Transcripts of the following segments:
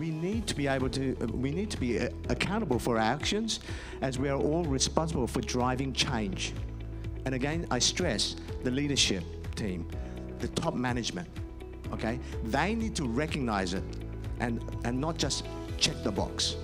we need to be accountable for our actions, as we are all responsible for driving change. And again, I stress the leadership team, the top management, okay? They need to recognize it and not just check the box.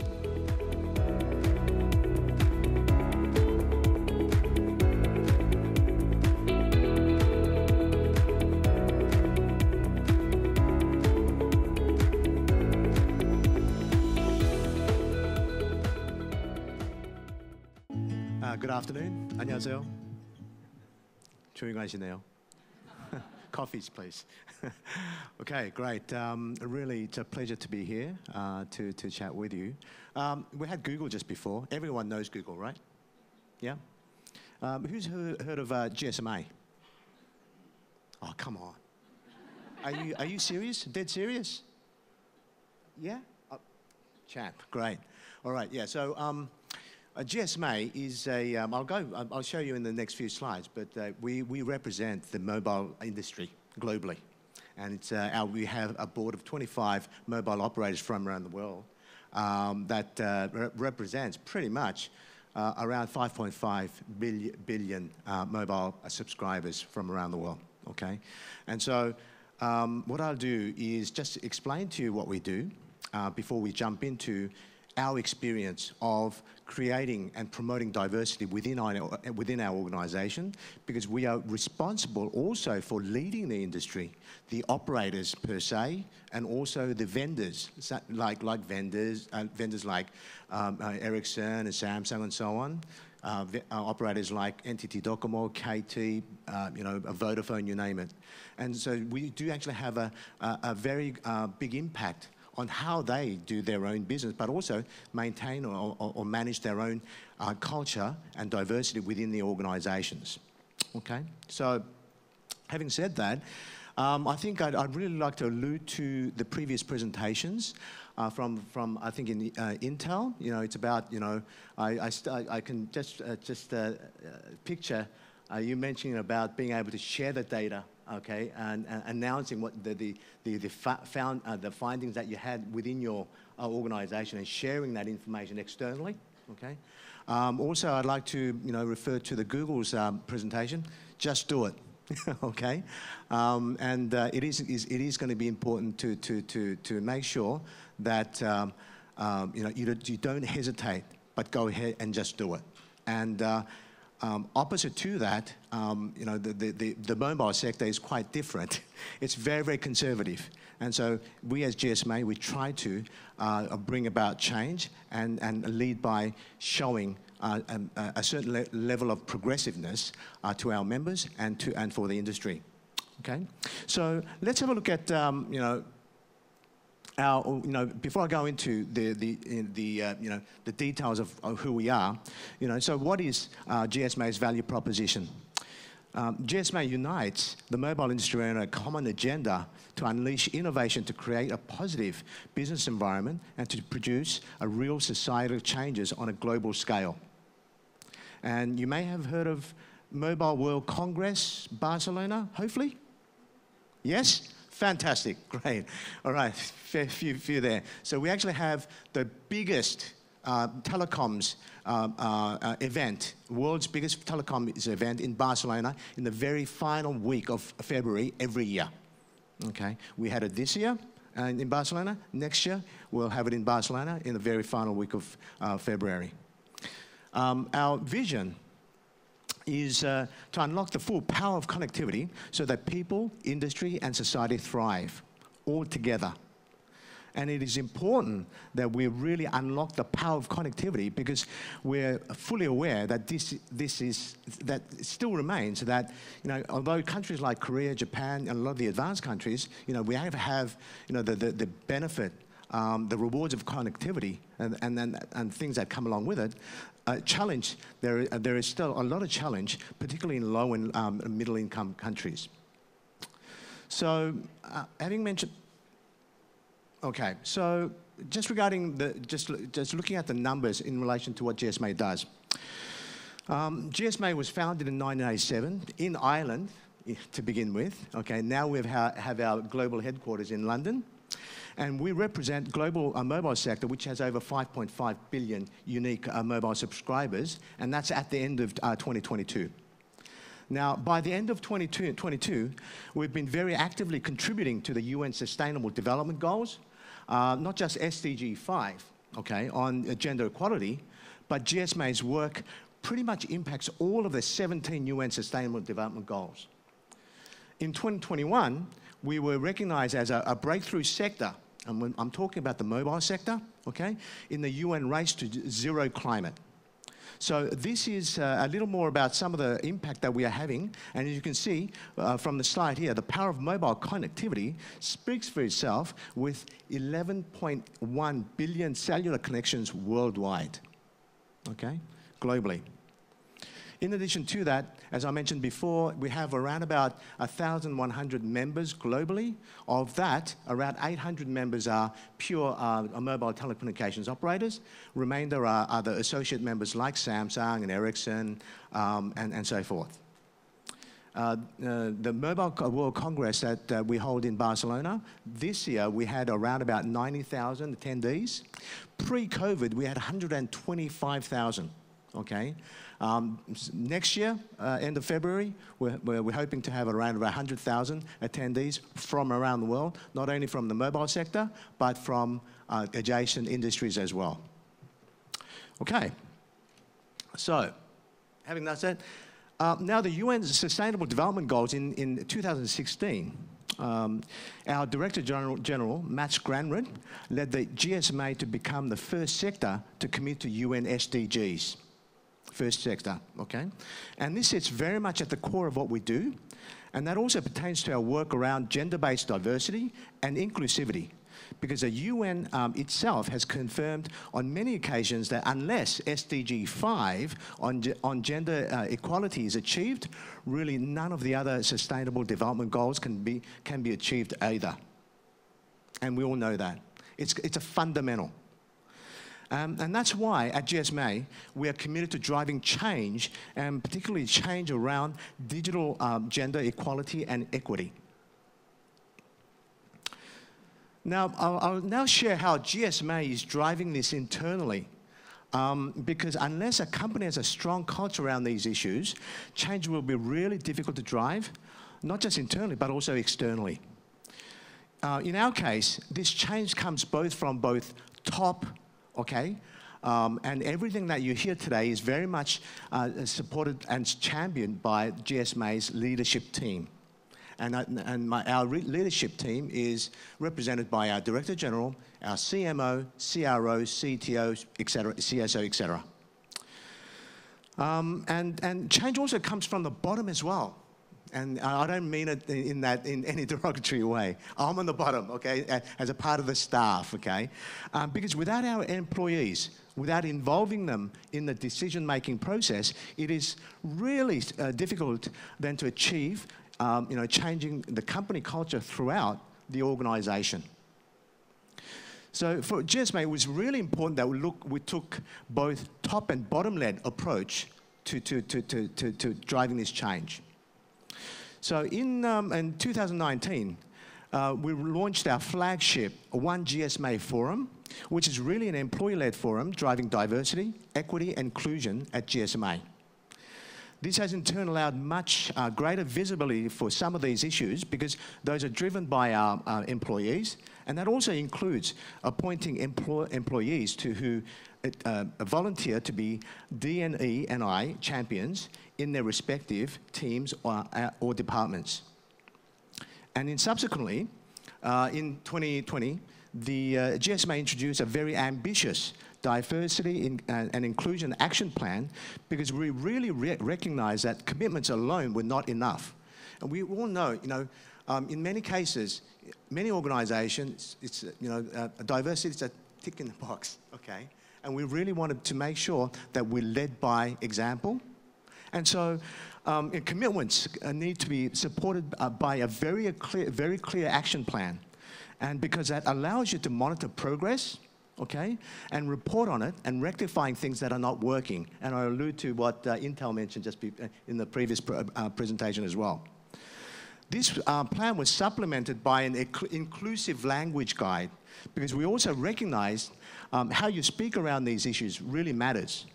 Good afternoon. 안녕하세요. 조용하시네요. Coffees, please. Okay, great. Really, it's a pleasure to be here to chat with you. We had Google just before. Everyone knows Google, right? Yeah? Who's heard of GSMA? Oh, come on. Are you serious? Dead serious? Yeah? Chap, great. All right, yeah, so GSMA is a, I'll show you in the next few slides, but we represent the mobile industry globally. And it's we have a board of 25 mobile operators from around the world that represents pretty much around 5.5 billion mobile subscribers from around the world, okay? And so what I'll do is just explain to you what we do before we jump into our experience of creating and promoting diversity within our organisation, because we are responsible also for leading the industry, the operators per se, and also the vendors, like vendors like Ericsson and Samsung and so on, operators like NTT Docomo, KT, Vodafone, you name it. And so we do actually have a very big impact on how they do their own business, but also maintain or manage their own culture and diversity within the organisations. Okay, so having said that, I think I'd really like to allude to the previous presentations from I think in Intel. It's about I can just picture you mentioning about being able to share the data. Okay, and announcing what the findings that you had within your organisation and sharing that information externally. Okay. Also, I'd like to refer to the Google's presentation. Just do it. Okay. And it is going to be important to make sure that you don't hesitate, but go ahead and just do it. And opposite to that, the mobile sector is quite different. It's very, very conservative. And so we as GSMA, we try to bring about change and lead by showing a certain level of progressiveness to our members and for the industry. Okay? So let's have a look at, before I go into the details of who we are, so what is GSMA's value proposition? GSMA unites the mobile industry around a common agenda to unleash innovation to create a positive business environment and to produce a real societal changes on a global scale. And you may have heard of Mobile World Congress, Barcelona, hopefully? Yes? Fantastic, great. All right, fair few there. So we actually have the biggest telecoms event, world's biggest telecoms event in Barcelona in the very final week of February every year. Okay, we had it this year in Barcelona. Next year, we'll have it in Barcelona in the very final week of February. Our vision is to unlock the full power of connectivity so that people, industry, and society thrive all together. And it is important that we really unlock the power of connectivity, because we're fully aware that that still remains that, although countries like Korea, Japan, and a lot of the advanced countries, we have the benefit, the rewards of connectivity and things that come along with it. Challenge, there is still a lot of challenge, particularly in low and middle income countries. So having mentioned, okay, so just regarding just looking at the numbers in relation to what GSMA does. GSMA was founded in 1987 in Ireland to begin with. Okay, now we have our global headquarters in London. And we represent global mobile sector, which has over 5.5 billion unique mobile subscribers, and that's at the end of 2022. Now, by the end of 2022, we've been very actively contributing to the UN Sustainable Development Goals, not just SDG 5, okay, on gender equality, but GSMA's work pretty much impacts all of the 17 UN Sustainable Development Goals. In 2021, we were recognized as a breakthrough sector, and when I'm talking about the mobile sector, okay, in the UN Race to Zero Climate. So this is a little more about some of the impact that we are having, and as you can see from the slide here, the power of mobile connectivity speaks for itself with 11.1 billion cellular connections worldwide, okay, globally. In addition to that, as I mentioned before, we have around about 1,100 members globally. Of that, around 800 members are pure mobile telecommunications operators. Remainder are other associate members like Samsung and Ericsson and so forth. The Mobile World Congress that we hold in Barcelona, this year we had around about 90,000 attendees. Pre-COVID, we had 125,000, okay? Next year, end of February, we're hoping to have around about 100,000 attendees from around the world, not only from the mobile sector, but from adjacent industries as well. Okay, so having that said, now the UN Sustainable Development Goals in 2016, our Director General, Mats Granrud, led the GSMA to become the first sector to commit to UN SDGs. First sector, okay? And this sits very much at the core of what we do, and that also pertains to our work around gender-based diversity and inclusivity, because the UN itself has confirmed on many occasions that unless SDG 5 on gender equality is achieved, really none of the other sustainable development goals can be achieved either. And we all know that. It's a fundamental. And that's why at GSMA we are committed to driving change, and particularly change around digital gender equality and equity. Now, I'll now share how GSMA is driving this internally, because unless a company has a strong culture around these issues, change will be really difficult to drive, not just internally, but also externally. In our case, this change comes from both top, okay, and everything that you hear today is very much supported and championed by GSMA's leadership team. And our leadership team is represented by our Director General, our CMO, CRO, CTO, etc., CSO, etc. And change also comes from the bottom as well. And I don't mean it in any derogatory way. I'm on the bottom, okay, as a part of the staff, okay? Because without our employees, without involving them in the decision-making process, it is really difficult then to achieve, changing the company culture throughout the organization. So for GSMA, it was really important that we took both top and bottom-led approach to driving this change. So in 2019, we launched our flagship One GSMA Forum, which is really an employee-led forum driving diversity, equity, and inclusion at GSMA. This has in turn allowed much greater visibility for some of these issues because those are driven by our employees, and that also includes appointing employees who volunteer to be D&E and I champions in their respective teams or departments. And then subsequently, in 2020, the GSMA introduced a very ambitious diversity and inclusion action plan because we really recognize that commitments alone were not enough. And we all know, in many cases, many organizations, it's, diversity is a tick in the box, okay? And we really wanted to make sure that we led by example. And so commitments need to be supported by a very clear action plan. And because that allows you to monitor progress, okay, and report on it and rectifying things that are not working. And I allude to what Intel mentioned just in the previous presentation as well. This plan was supplemented by an inclusive language guide because we also recognize how you speak around these issues really matters,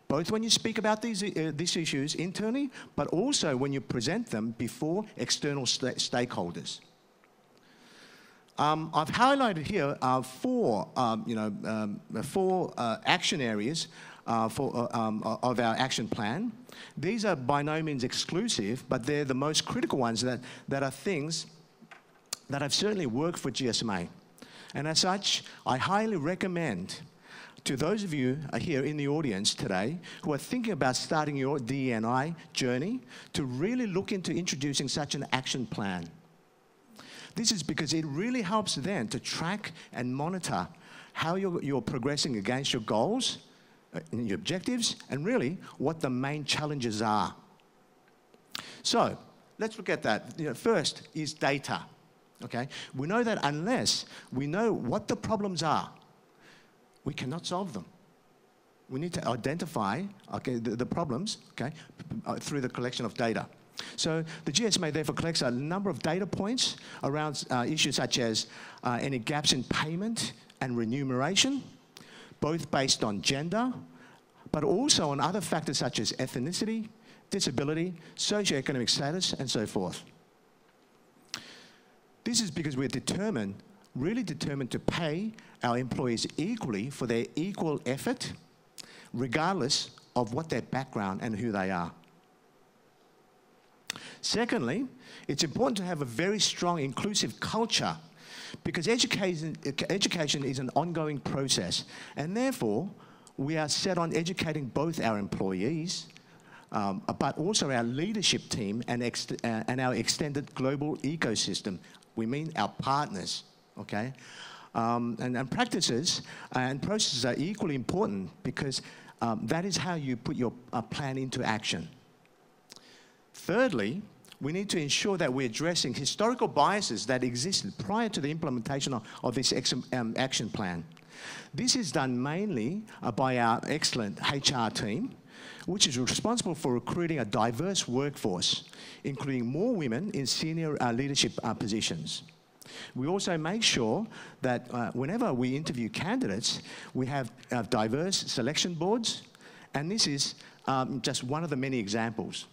both when you speak about these issues internally, but also when you present them before external stakeholders. I've highlighted here four action areas of our action plan. These are by no means exclusive, but they're the most critical ones that are things that have certainly worked for GSMA. And as such, I highly recommend to those of you here in the audience today who are thinking about starting your DE&I journey to really look into introducing such an action plan. This is because it really helps then to track and monitor how you're progressing against your goals, your objectives, and really what the main challenges are. So let's look at that. First is data. Okay? We know that unless we know what the problems are, we cannot solve them. We need to identify the problems through the collection of data. So the GSMA therefore collects a number of data points around issues such as any gaps in payment and remuneration, both based on gender, but also on other factors such as ethnicity, disability, socioeconomic status, and so forth. This is because we're really determined to pay our employees equally for their equal effort, regardless of what their background and who they are. Secondly, it's important to have a very strong inclusive culture, because education is an ongoing process, and therefore we are set on educating both our employees, but also our leadership team and our extended global ecosystem. We mean our partners, okay? And practices and processes are equally important, because that is how you put your plan into action. Thirdly, we need to ensure that we're addressing historical biases that existed prior to the implementation of this action plan. This is done mainly by our excellent HR team, which is responsible for recruiting a diverse workforce, including more women in senior leadership positions. We also make sure that whenever we interview candidates, we have diverse selection boards, and this is just one of the many examples.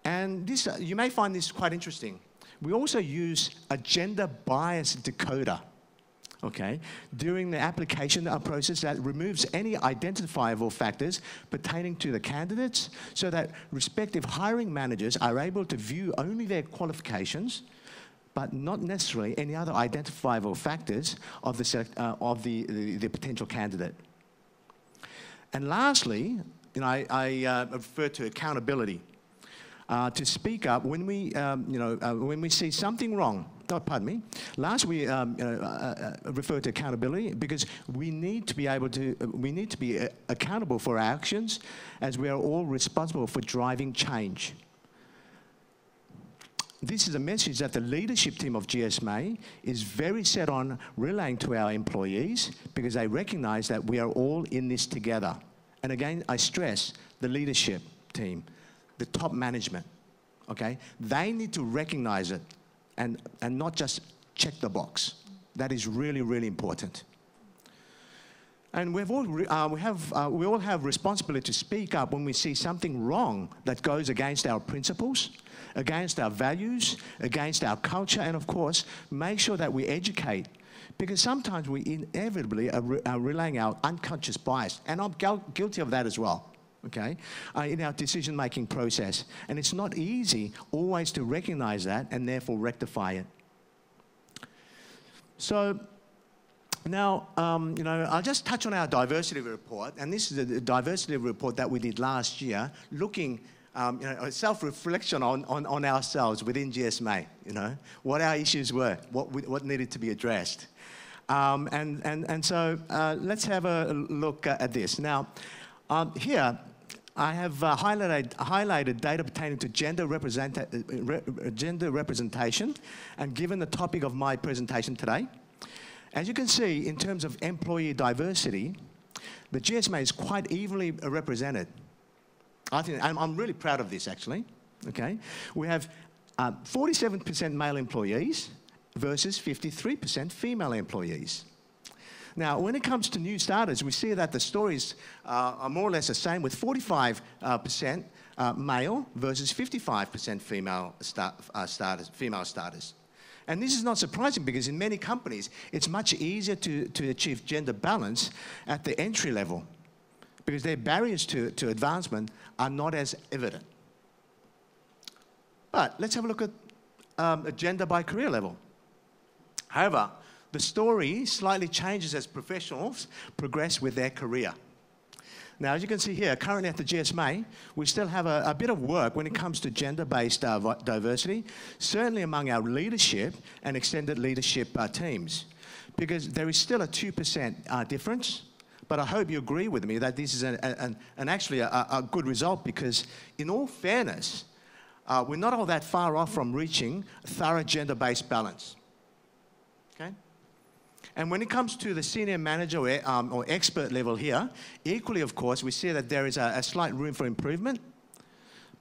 And this, you may find this quite interesting. We also use a gender bias decoder, okay, during the application process that removes any identifiable factors pertaining to the candidates, so that respective hiring managers are able to view only their qualifications, but not necessarily any other identifiable factors of the potential candidate. And lastly, I refer to accountability. To speak up when we see something wrong. Oh, pardon me. Last, we refer to accountability, because we need to be accountable for our actions, as we are all responsible for driving change. This is a message that the leadership team of GSMA is very set on relaying to our employees, because they recognize that we are all in this together. And again, I stress the leadership team, the top management, okay? They need to recognize it and not just check the box. That is really, really important. And we all have responsibility to speak up when we see something wrong that goes against our principles, against our values, against our culture, and of course, make sure that we educate, because sometimes we inevitably are relaying our unconscious bias, and I'm guilty of that as well. Okay, in our decision-making process. And it's not easy always to recognize that and therefore rectify it. So now, I'll just touch on our diversity report. And this is a diversity report that we did last year, looking, a self-reflection on ourselves within GSMA, what our issues were, what needed to be addressed. So let's have a look at this. Now, here, I have highlighted data pertaining to gender representation, and given the topic of my presentation today. As you can see, in terms of employee diversity, the GSMA is quite evenly represented. I think I'm really proud of this, actually. Okay, we have 47% male employees, versus 53% female employees. Now, when it comes to new starters, we see that the stories are more or less the same, with 45% male versus 55% female starters. And this is not surprising, because in many companies, it's much easier to achieve gender balance at the entry level, because their barriers to advancement are not as evident. But let's have a look at gender by career level. However, the story slightly changes as professionals progress with their career. Now, as you can see here, currently at the GSMA, we still have a bit of work when it comes to gender-based diversity, certainly among our leadership and extended leadership teams, because there is still a 2% difference. But I hope you agree with me that this is actually a good result, because in all fairness, we're not all that far off from reaching thorough gender-based balance. Okay? And when it comes to the senior manager or expert level here, equally, of course, we see that there is a slight room for improvement.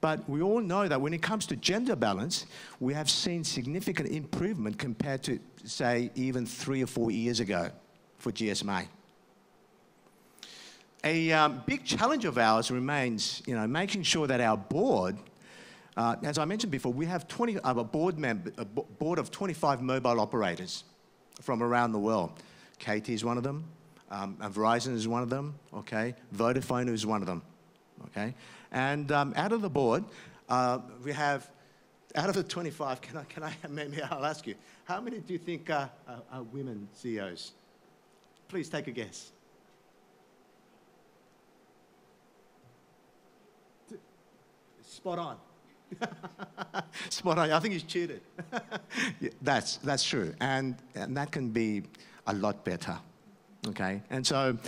But we all know that when it comes to gender balance, we have seen significant improvement compared to, say, even 3 or 4 years ago for GSMA. A big challenge of ours remains, making sure that our board, as I mentioned before, we have a board of 25 mobile operators from around the world. KT is one of them, Verizon is one of them, okay? Vodafone is one of them, okay? And out of the board, we have, out of the 25, maybe I'll ask you, how many do you think are women CEOs? Please take a guess. Spot on. Spot on. I think he's cheated. Yeah, that's true, and that can be a lot better. Okay, and so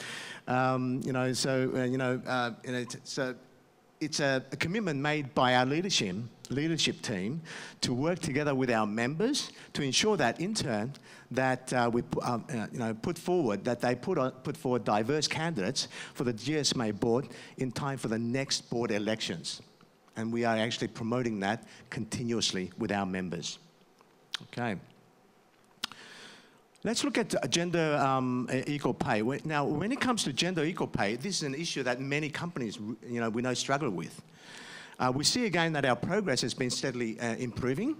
it's a commitment made by our leadership team to work together with our members to ensure that, in turn, that we put forward diverse candidates for the GSMA board in time for the next board elections. And we are actually promoting that continuously with our members. Okay. Let's look at gender equal pay. Now, when it comes to gender equal pay, this is an issue that many companies, we know, struggle with. We see again that our progress has been steadily improving.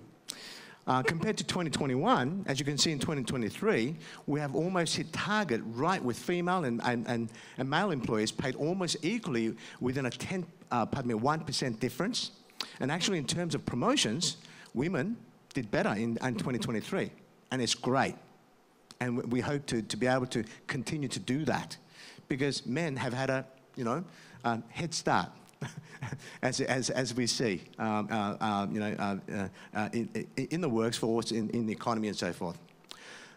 Compared to 2021, as you can see in 2023, we have almost hit target, right, with female and male employees paid almost equally within a 1% difference. And actually, in terms of promotions, women did better in 2023, and it's great. And we hope to be able to continue to do that, because men have had a head start. as we see, in the workforce, in the economy, and so forth.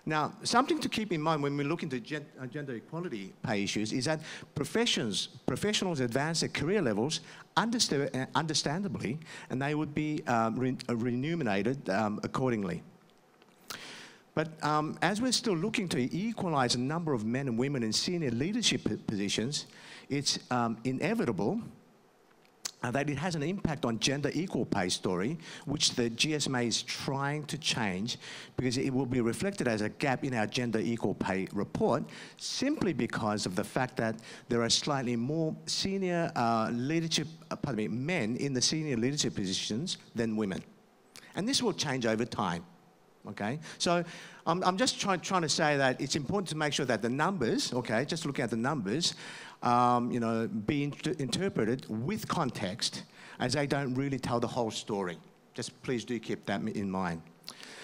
Now, something to keep in mind when we look into gender equality pay issues is that professionals advance their career levels understandably, and they would be remunerated accordingly. But as we're still looking to equalize the number of men and women in senior leadership positions, it's inevitable that it has an impact on gender equal pay story, which the GSMA is trying to change, because it will be reflected as a gap in our gender equal pay report, simply because of the fact that there are slightly more senior men in the senior leadership positions than women. And this will change over time. Okay, so I'm just trying to say that it's important to make sure that the numbers, okay, just looking at the numbers, be interpreted with context, as they don't really tell the whole story. Just please do keep that in mind.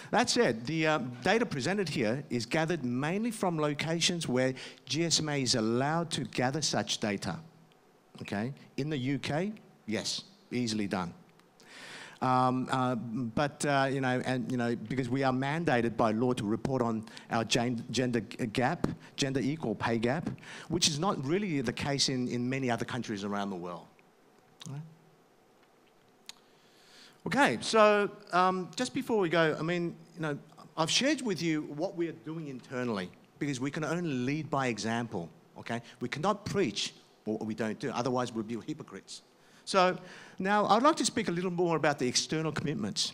That said, the data presented here is gathered mainly from locations where GSMA is allowed to gather such data. Okay, in the UK, yes, easily done. Because we are mandated by law to report on our gender equal pay gap, which is not really the case in many other countries around the world. All right. Okay, so just before we go, I've shared with you what we are doing internally, because we can only lead by example. Okay, we cannot preach what we don't do, otherwise we'll be hypocrites. So now I'd like to speak a little more about the external commitments.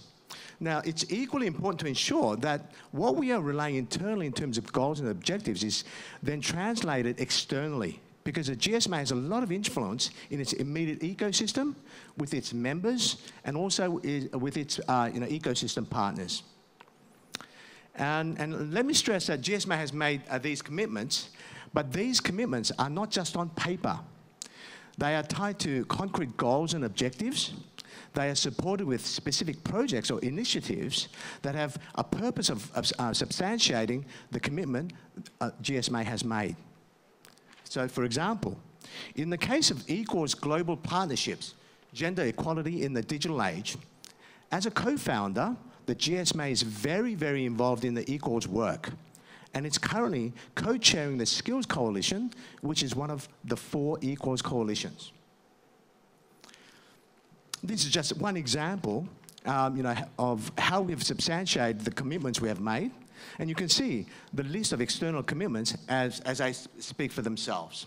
Now, it's equally important to ensure that what we are relaying internally in terms of goals and objectives is then translated externally, because the GSMA has a lot of influence in its immediate ecosystem, with its members, and also with its ecosystem partners. And let me stress that GSMA has made these commitments, but these commitments are not just on paper. They are tied to concrete goals and objectives. They are supported with specific projects or initiatives that have a purpose of substantiating the commitment GSMA has made. So, for example, in the case of Equal's global partnerships, gender equality in the digital age, as a co-founder, the GSMA is very, very involved in the Equal's work. And it's currently co-chairing the Skills Coalition, which is one of the 4 Equals coalitions. This is just one example of how we've substantiated the commitments we have made. And you can see the list of external commitments as I speak for themselves.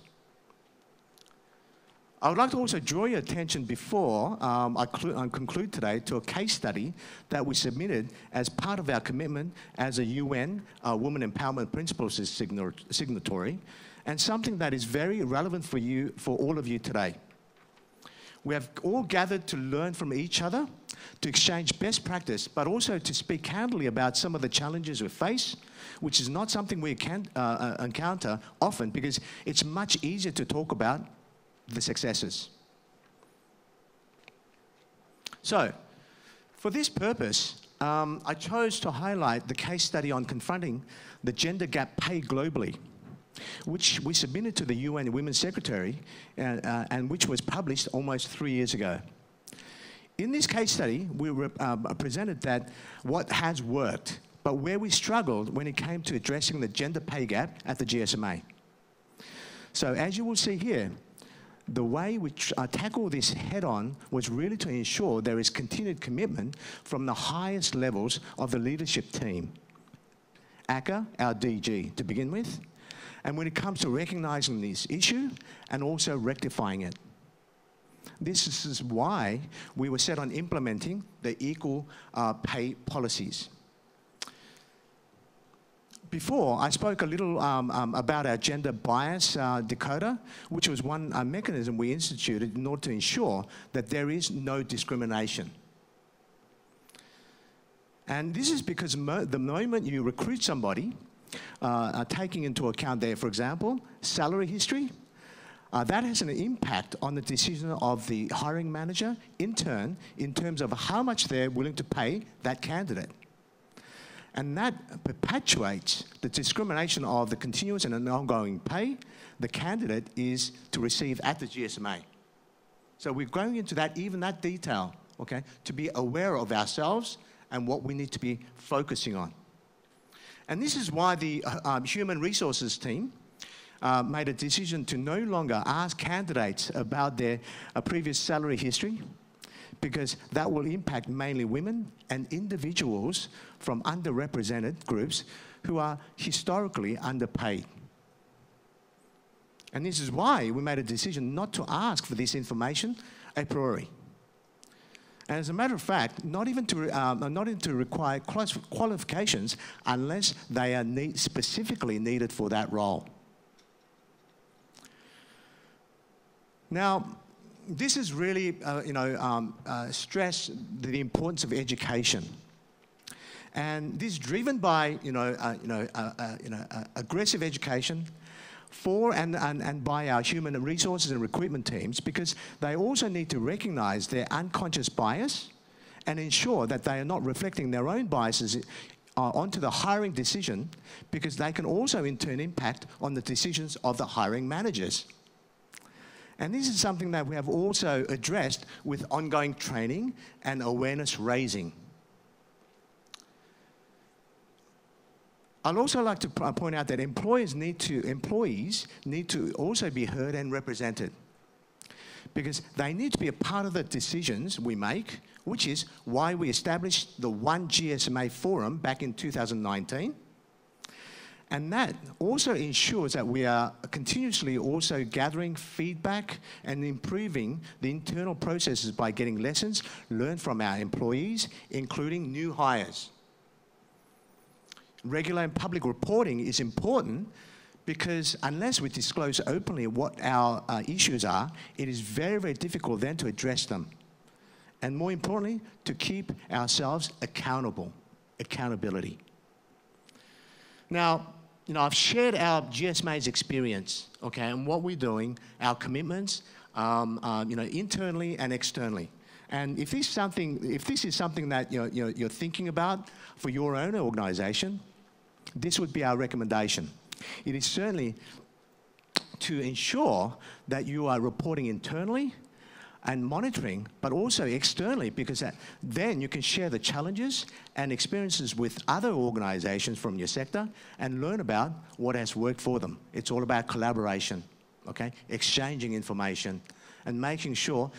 I would like to also draw your attention before I conclude today to a case study that we submitted as part of our commitment as a UN Women Empowerment Principles signatory, and something that is very relevant for all of you today. We have all gathered to learn from each other, to exchange best practice, but also to speak candidly about some of the challenges we face, which is not something we can encounter often, because it's much easier to talk about the successes. So, for this purpose, I chose to highlight the case study on confronting the gender gap pay globally, which we submitted to the UN Women's Secretary and which was published almost 3 years ago. In this case study, we presented that what has worked, but where we struggled when it came to addressing the gender pay gap at the GSMA. So as you will see here, the way we tackle this head-on was really to ensure there is continued commitment from the highest levels of the leadership team. ACCA, our DG, to begin with, and when it comes to recognizing this issue and also rectifying it. This is why we were set on implementing the equal pay policies. Before, I spoke a little about our gender bias decoder, which was one mechanism we instituted in order to ensure that there is no discrimination. And this is because the moment you recruit somebody, taking into account their, for example, salary history, that has an impact on the decision of the hiring manager, in turn, in terms of how much they're willing to pay that candidate. And that perpetuates the discrimination of the continuous and ongoing pay the candidate is to receive at the GSMA. So we're going into that, even that detail, okay, to be aware of ourselves and what we need to be focusing on. And this is why the human resources team made a decision to no longer ask candidates about their previous salary history, because that will impact mainly women and individuals from underrepresented groups who are historically underpaid. And this is why we made a decision not to ask for this information a priori. And as a matter of fact, not even to require qualifications unless they are specifically needed for that role. Now, this is really, stress the importance of education, and this is driven by, aggressive education for and by our human resources and recruitment teams, because they also need to recognize their unconscious bias and ensure that they are not reflecting their own biases onto the hiring decision, because they can also in turn impact on the decisions of the hiring managers. And this is something that we have also addressed with ongoing training and awareness raising. I'd also like to point out that employees need to also be heard and represented, because they need to be a part of the decisions we make, which is why we established the One GSMA Forum back in 2019. And that also ensures that we are continuously also gathering feedback and improving the internal processes by getting lessons learned from our employees, including new hires. Regular and public reporting is important because unless we disclose openly what our issues are, it is very, very difficult then to address them. And more importantly, to keep ourselves accountable, accountability. Now, I've shared our GSMA's experience, okay, and what we're doing, our commitments, internally and externally. And if this is something that you're thinking about for your own organisation, this would be our recommendation. It is certainly to ensure that you are reporting internally and monitoring, but also externally, because then you can share the challenges and experiences with other organisations from your sector and learn about what has worked for them. It's all about collaboration, okay? Exchanging information and making sure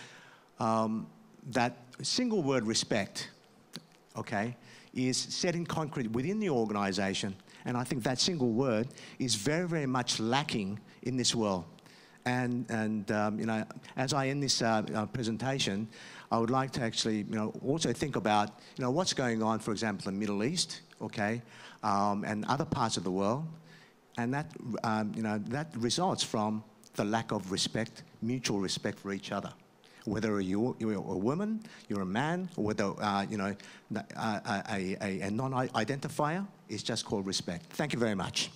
that single word respect, okay, is set in concrete within the organisation. And I think that single word is very, very much lacking in this world. And as I end this presentation, I would like to actually, also think about, what's going on, for example, in the Middle East, okay, and other parts of the world, and that, that results from the lack of respect, mutual respect for each other. Whether you're a woman, you're a man, or whether, a non-identifier, it's just called respect. Thank you very much.